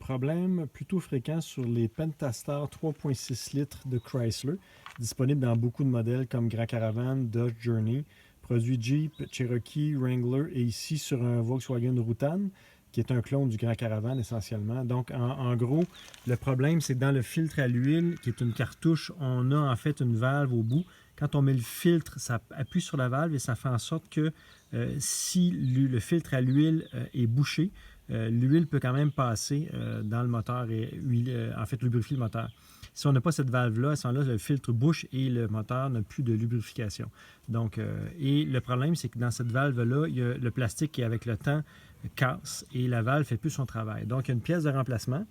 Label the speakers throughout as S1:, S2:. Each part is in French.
S1: problème plutôt fréquent sur les Pentastar 3.6 litres de Chrysler, disponibles dans beaucoup de modèles comme Grand Caravan, Dodge Journey, produit Jeep, Cherokee, Wrangler et ici sur un Volkswagen Routan, qui est un clone du Grand Caravan essentiellement. Donc en gros, le problème c'est que dans le filtre à l'huile, qui est une cartouche, on a en fait une valve au bout. Quand on met le filtre, ça appuie sur la valve et ça fait en sorte que si le filtre à l'huile est bouché, l'huile peut quand même passer dans le moteur et en fait lubrifier le moteur. Si on n'a pas cette valve-là, à ce moment-là, le filtre bouche et le moteur n'a plus de lubrification. Donc, et le problème, c'est que dans cette valve-là, il y a le plastique qui, avec le temps, casse et la valve ne fait plus son travail. Donc, il y a une pièce de remplacement.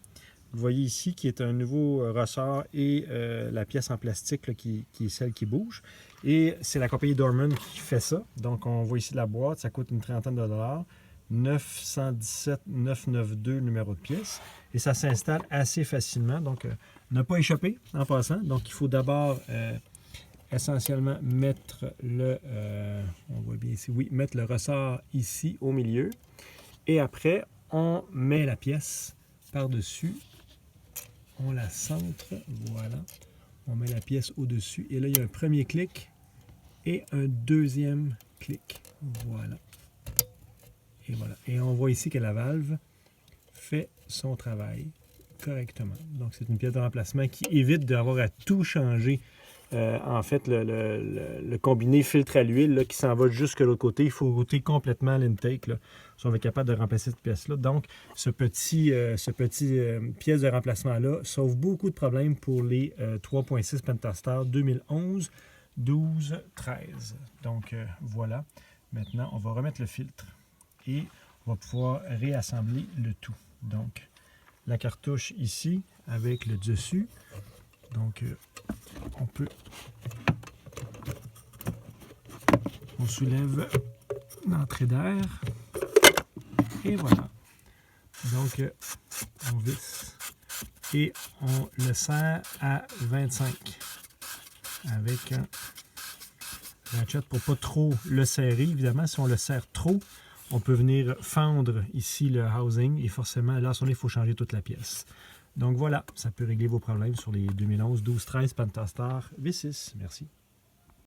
S1: Vous voyez ici qui est un nouveau ressort et la pièce en plastique là, qui est celle qui bouge. Et c'est la compagnie Dorman qui fait ça. Donc, on voit ici la boîte, ça coûte une trentaine de dollars. 917 992 numéro de pièce. Et ça s'installe assez facilement. Donc, n'a pas échappé en passant. Donc, il faut d'abord essentiellement mettre le... on voit bien ici, oui, mettre le ressort ici au milieu. Et après, on met la pièce par-dessus. On la centre, voilà. On met la pièce au-dessus. Et là, il y a un premier clic et un deuxième clic. Voilà. Et voilà. Et on voit ici que la valve fait son travail correctement. Donc, c'est une pièce de remplacement qui évite d'avoir à tout changer. En fait, le combiné filtre à l'huile qui s'en va jusque l'autre côté, il faut router complètement l'intake si on est capable de remplacer cette pièce-là. Donc, ce petit pièce de remplacement-là sauve beaucoup de problèmes pour les 3.6 Pentastar 2011, 12, 13. Donc, voilà. Maintenant, on va remettre le filtre et on va pouvoir réassembler le tout. Donc, la cartouche ici avec le dessus. Donc, on soulève l'entrée d'air et voilà. Donc, on visse et on le serre à 25 avec un ratchet pour pas trop le serrer. Évidemment, si on le serre trop, on peut venir fendre ici le housing et forcément, là, il faut changer toute la pièce. Donc voilà, ça peut régler vos problèmes sur les 2011, 12, 13 Pentastar V6. Merci.